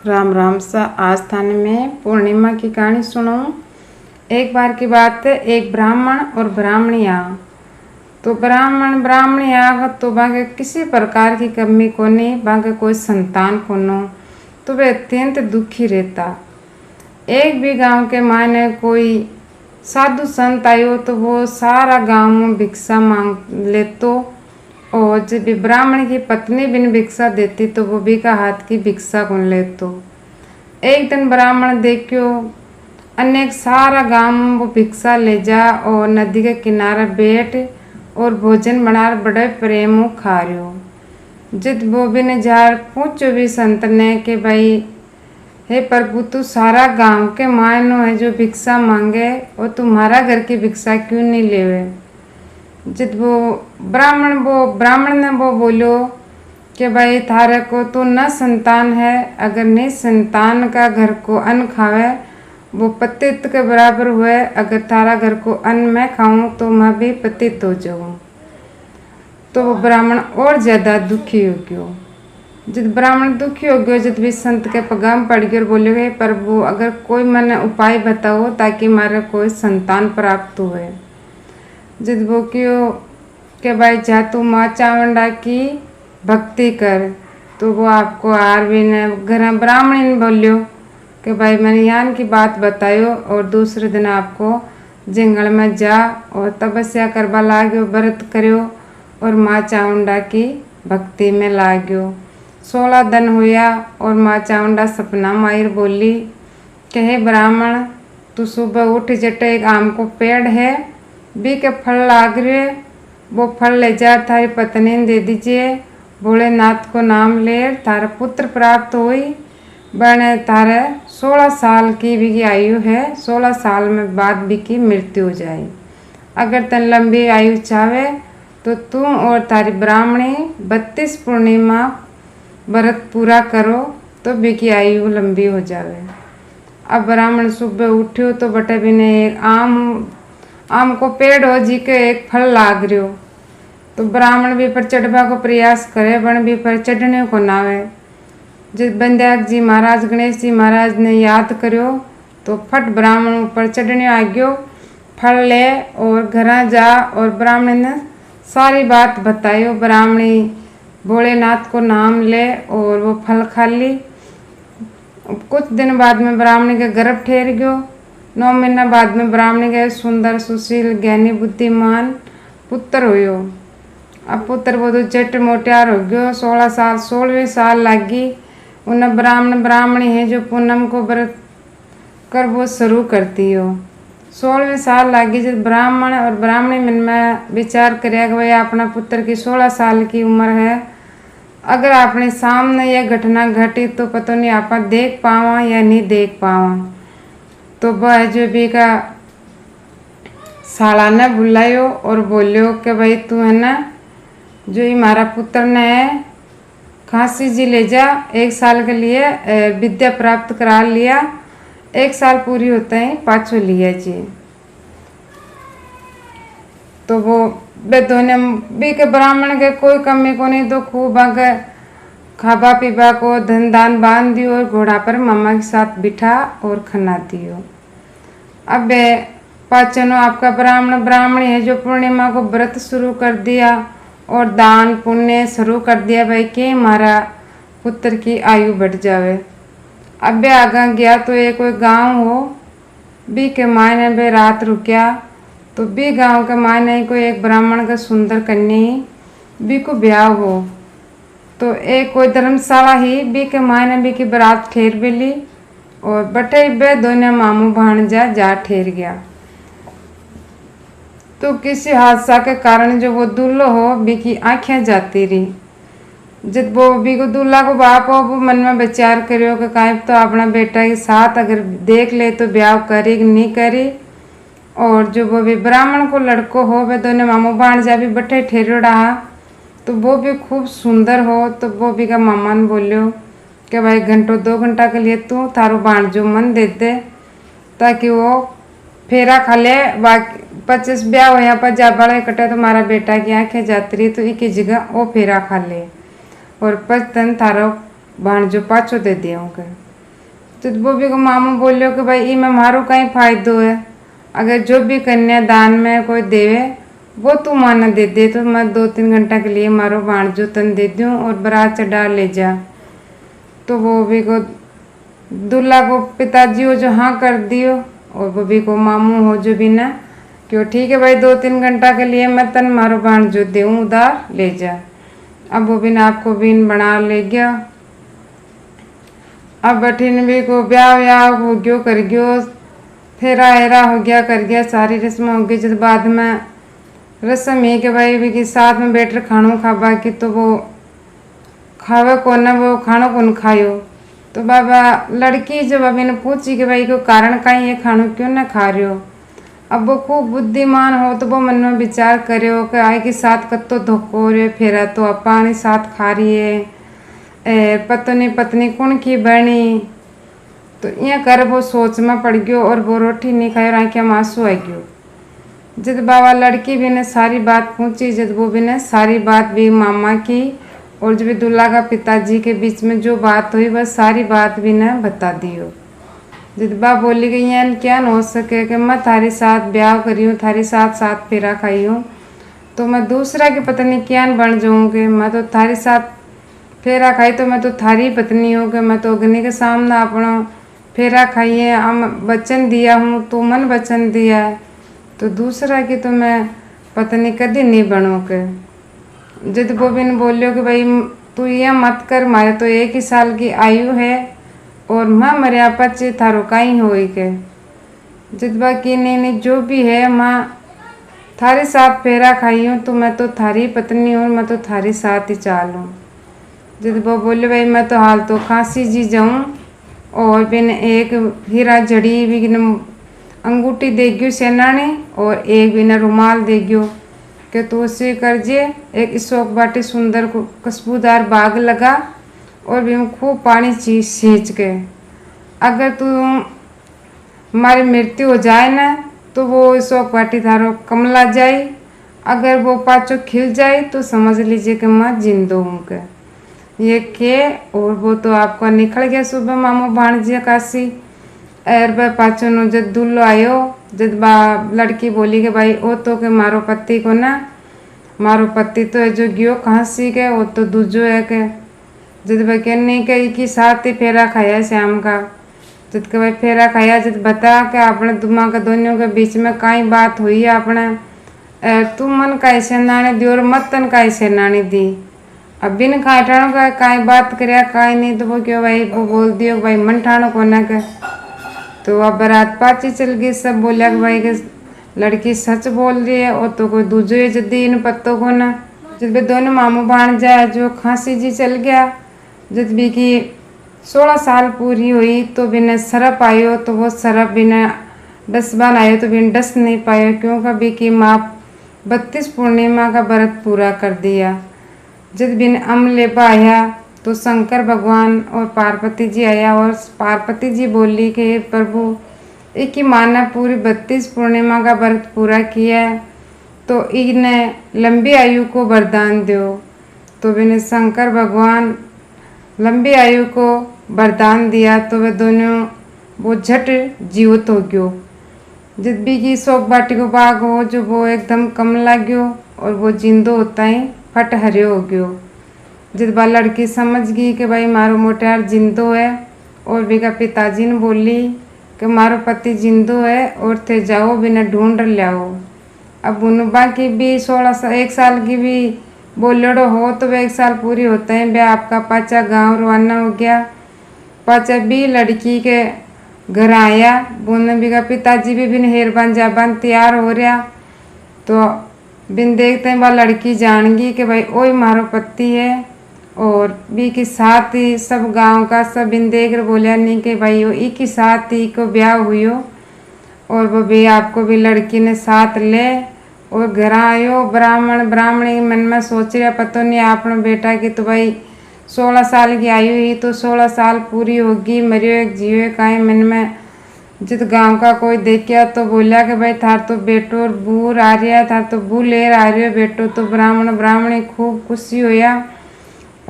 राम राम सा। आज थाने में पूर्णिमा की कहानी सुनो। एक बार की बात है, एक ब्राह्मण और ब्राह्मणी आ। तो ब्राह्मण ब्राह्मणी आ तो बाके किसी प्रकार की कमी को नहीं, बाके कोई संतान को नो। तो वे अत्यंत दुखी रहता। एक भी गांव के मायने कोई साधु संत आयो तो वो सारा गांव में भिक्षा मांग लेतो, और जब ब्राह्मण की पत्नी बिन भिक्षा देती तो वो भी का हाथ की भिक्षा गुन लेतो। एक दिन ब्राह्मण देखियो अनेक सारा गांव वो भिक्षा ले जा और नदी के किनारे बैठ और भोजन बना बड़े प्रेम खा रहो। जित वो बिन जार पूछो भी संत ने कि भाई हे प्रभु, तू सारा गांव के मायनो है जो भिक्षा मांगे और तुम्हारा घर की भिक्षा क्यों नहीं लेवे। जित वो ब्राह्मण ने वो बोलो कि भाई थारे को तो न संतान है, अगर नहीं संतान का घर को अन्न खावे वो पतित के बराबर हुए। अगर थारा घर को अन्न मैं खाऊं तो मैं भी पतित हो जाऊं। तो वो ब्राह्मण और ज़्यादा दुखी हो गयो। जब ब्राह्मण दुखी हो गयो, जब भी संत के पगाम पड़ गयो और बोले गए प्रभु, अगर कोई मैंने उपाय बताओ ताकि मारे कोई संतान प्राप्त हुए। जब वो क्यों कि भाई जा तू माँ चामुंडा की भक्ति कर। तो वो आपको आरवी ने घर ब्राह्मणी ने बोलियो कि भाई मैंने यान की बात बतायो, और दूसरे दिन आपको जंगल में जा और तपस्या करवा लाग्यो, व्रत करो और माँ चामुंडा की भक्ति में लाग्यो। 16 दिन हुआ और माँ चामुंडा सपना मायर बोली कि हे ब्राह्मण, तू सुबह उठ जटे एक आम को पेड़ है, बी के फल लाग रहे, वो फल ले जा थारी पत्नी ने दे दीजिए। भोलेनाथ को नाम ले, थारा पुत्र प्राप्त हुई। बने थारे 16 साल की भी की आयु है, 16 साल में बाद भी की मृत्यु हो जाए। अगर तन लंबी आयु चाहे तो तुम और तारी ब्राह्मणी 32 पूर्णिमा व्रत पूरा करो तो भी की आयु लंबी हो जावे। अब ब्राह्मण सुबह उठ्यो तो बटे भी ने एक आम को पेड़ हो जी के एक फल लाग रहो। तो ब्राह्मण भी पर चढ़वा को प्रयास करे, बन भी पर चढ़ने को नावे। जब बंद्याक जी महाराज गणेश जी महाराज ने याद करो तो फट ब्राह्मण ऊपर चढ़ने आ गयो। फल ले और घर जा और ब्राह्मण ने सारी बात बतायो। ब्राह्मणी भोलेनाथ को नाम ले और वो फल खा ली। कुछ दिन बाद में ब्राह्मणी का गर्भ ठहर गयो। 9 महीना बाद में ब्राह्मणी के सुंदर सुशील ज्ञानी बुद्धिमान पुत्र हुयो। अब पुत्र वो तो जट मोटियार हो गयो। 16वीं साल लागी उन्हें ब्राह्मणी है जो पूनम को व्रत कर वो शुरू करती हो। 16वीं साल लागी जब ब्राह्मण और ब्राह्मणी मन में विचार करेगा कि भाई अपना पुत्र की 16 साल की उम्र है, अगर अपने सामने यह घटना घटी तो पता नहीं आप देख पावा या नहीं देख पावा। तो वह जो भी का साला ने बुलायो और बोलियो कि भाई तू है ना जो ही हमारा पुत्र ने है काशी जी ले जा, 1 साल के लिए विद्या प्राप्त करा लिया, 1 साल पूरी होते ही पाछो लिया जी। तो वो वे दोनों भी के ब्राह्मण के कोई कमी को नहीं, तो खूब आगे खाबा पीबा को धन दान बांध दियो और घोड़ा पर मामा के साथ बिठा और खना दियो। अब वे पाचनों आपका ब्राह्मणी है जो पूर्णिमा को व्रत शुरू कर दिया और दान पुण्य शुरू कर दिया भाई कि हमारा पुत्र की आयु बढ़ जावे। अब वे आगे गया तो एक कोई गांव हो, बी के मायने बे रात रुकिया। तो बी गांव के मायने कोई एक ब्राह्मण का सुंदर कन्या बी को ब्याह हो। तो एक कोई धर्मशाला ही बी के मायने बी की बारात ठहर बेली और बटे बे दोनों मामू भाणजा जा ठहर गया। तो किसी हादसा के कारण जो वो दूल्हा हो बी की आँखें जाती रही। जब वो भी को दूल्हा को बाप हो वो मन में विचार करियो कि काहे तो अपना बेटा के साथ अगर देख ले तो ब्याह करी कि नहीं करी। और जो वो भी ब्राह्मण को लड़को हो वे दोनों मामू भाणजा भी बटे ठहरो रहा। तो वो भी खूब सुंदर हो। तो वो भी का मामा ने बोलियो कि भाई 2 घंटा के लिए तू थारो भाणजो मन दे दे ताकि वो फेरा खा ले। 25 ब्याह हो यहाँ पर जा बड़ा इकट्ठा तुम्हारा बेटा की आँखें जाती रही तो एक ही जगह वो फेरा खा ले और 5 दिन थारो भाणजो पाछो दे दिया। तो वो भी को मामू बोलियो कि भाई ई में मारो कहीं फायदो है, अगर जो भी कन्या दान में कोई देवे वो तू माना दे दे, तो मैं 2-3 घंटा के लिए मारो बाण जो तन दे दूँ और बारात चढ़ा ले जा। तो वो भी को दूल्हा को पिताजी हो जो हाँ कर दियो, और वो भी को मामू हो जो भी ना क्यों ठीक है भाई 2-3 घंटा के लिए मैं तन मारो बाण जो दूँ उधार ले जा। अब वो बिन आपको बिन बना ले गया। अब बठिन भी को ब्याह व्याह हो गयो कर गयो, फेरा हेरा हो गया कर गया, सारी रस्म हो गई। जब बाद में रस्म ही के भाई भी कि साथ में बैठ खानो खाबा की, तो वो खावे को न वो खानो कौन खायो। तो बाबा लड़की जब अभी ने पूछी कि भाई को कारण कहीं ये खानो क्यों ना खा रहे हो। अब वो खूब बुद्धिमान हो तो वो मन में विचार करो कि आए के साथ कत्तो धोखो रे फेरा तो अपा साथ खा रही है, पत्नी पत्नी कौन की बनी। तो ये कर वो सोच में पड़ गयो और वो रोटी नहीं खाई और आँखें में आंसू आ गयो। जब बाबा लड़की भी ने सारी बात पूछी, जब वो भी ने सारी बात भी मामा की और जब दूल्हा का पिताजी के बीच में जो बात हुई वह सारी बात भी ने बता दियो। जब बाप बोली गई यान क्या न हो सके कि मैं थारी साथ ब्याह करी हूँ, थारी साथ साथ फेरा खाई हूँ, तो मैं दूसरा की पत्नी क्या बन जाऊँगी। मैं तो थारी साथ फेरा खाई तो मैं तो थारी पत्नी हूँ कि मैं तो अग्नि के सामने अपना फेरा खाइए हम वचन दिया हूँ, तो मन वचन दिया है, तो दूसरा की तो मैं पत्नी कभी नहीं बनूँ के। जब वो बिन बोलियो कि भाई तू यह मत कर, मारे तो 1 ही साल की आयु है और माँ मरिया पच्ची थारो कहीं हो के। जितबा की नहीं जो भी है माँ थारे साथ फेरा खाई हूँ, तो मैं तो थारी पत्नी हूँ, मैं तो थारी साथ ही चालूँ। जब वो बोले भाई मैं तो हाल तो काशी जी जाऊँ और बिन एक हीरा जड़ी भी अंगूठी दे गयो सेना ने और एक बिना रुमाल दे गयो कि तू उसे कर जे एक शौक बाटी सुंदर खुशबूदार बाग लगा और भी खूब पानी सींच के, अगर तू हमारी मृत्यु हो जाए ना तो वो शौक बाटी थारो कमला जाए, अगर वो पाचो खिल जाए तो समझ लीजिए कि मैं जिंदो हूँ के। ये के और वो तो आपका निकल गया सुबह मामू भाणजी काशी। और वह पाचो नो जब दूल्हो आयो, जब लड़की बोली कि भाई ओ तो के मारो पति को ना, मारो पति तो है जो गयो कहाँ सी के, वो तो दूजो है के। जब वह कह नहीं के कि साथ ही फेरा खाया श्याम का, जब के भाई फेरा खाया जब बता के अपने दुमा के दोनों के बीच में कई बात हुई है अपने, तू मन का सेनानी दी और मत तन का सेनानी दी। अब बिन खाटाणों का काई बात करे काई नहीं, तो वो क्यों भाई वो बोल दियो भाई मन ठाणो को ना के। तो अब बारात पाची चल गई, सब बोलिया कि भाई के लड़की सच बोल रही है और तो कोई दूजो है जल्दी इन पत्तों को ना। जब भी दोनों मामू भाण जाए जो खांसी जी चल गया, जब भी की 16 साल पूरी हुई तो बिना सरप आयो, तो वो सरप बिना डसबान आयो तो बिन डस नहीं पायो, क्यों कभी की माँ 32 पूर्णिमा का व्रत पूरा कर दिया। जब बिन अमले आया तो शंकर भगवान और पार्वती जी आया और पार्वती जी बोली कि हे प्रभु एक ही माना पूरी 32 पूर्णिमा का व्रत पूरा किया है तो इन्हें लंबी आयु को वरदान दो। तो बिन शंकर भगवान लंबी आयु को वरदान दिया तो वे दोनों वो झट जीवित हो गयो। जब भी की शोक बाटी को बाग हो जो वो एकदम कम लग गयो और वो जिंदो होता ही फट हरे हो गयो। जब बा लड़की समझ गई कि भाई मारो मोटार जिंदो है और बिका पिताजी ने बोली कि मारो पति जिंदो है और थे जाओ बिना ढूंढ लाओ। अब उनबा की भी 1 साल की भी बोलेड़ो हो तो वह 1 साल पूरी होता है बे आपका पाचा गांव रवाना हो गया। पाचा भी लड़की के घर आया, बोलने बिका पिताजी भी बिन हेरबान जाबान तैयार हो रहा, तो बिन देखते हैं वह लड़की जान गई कि भाई ओए मारो पति है और बी के साथ ही सब गांव का सब बिन देख रहे बोलिया नहीं कि भाई वो एक ही साथ ही को ब्याह हुई हो और वो भी आपको भी लड़की ने साथ ले और घर आयो। ब्राह्मणी मन में सोच रहा पता नहीं आपने बेटा की तो भाई 16 साल की आयु ही तो 16 साल पूरी होगी, मरियो एक जीवे काहे मन में। जित गांव का कोई देखिया तो बोलिया कि भाई थार तो बेटो और बूर आ रहा है, थार तो बू लेर आ रही हो बेटो। तो ब्राह्मणी खूब खुशी होया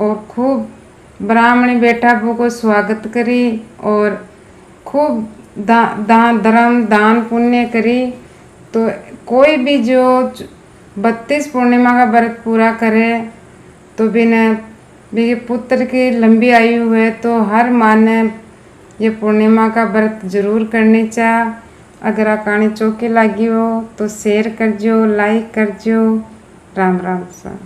और खूब ब्राह्मणी बेटा बू को स्वागत करी और खूब दान धर्म दान पुण्य करी। तो कोई भी जो 32 पूर्णिमा का व्रत पूरा करे तो भी पुत्र की लंबी आयु है। तो हर माँ ने ये पूर्णिमा का व्रत जरूर करनी चाह। अगर आ कहानी चौकी लगी हो तो शेयर करजो, लाइक करजो। राम राम सा।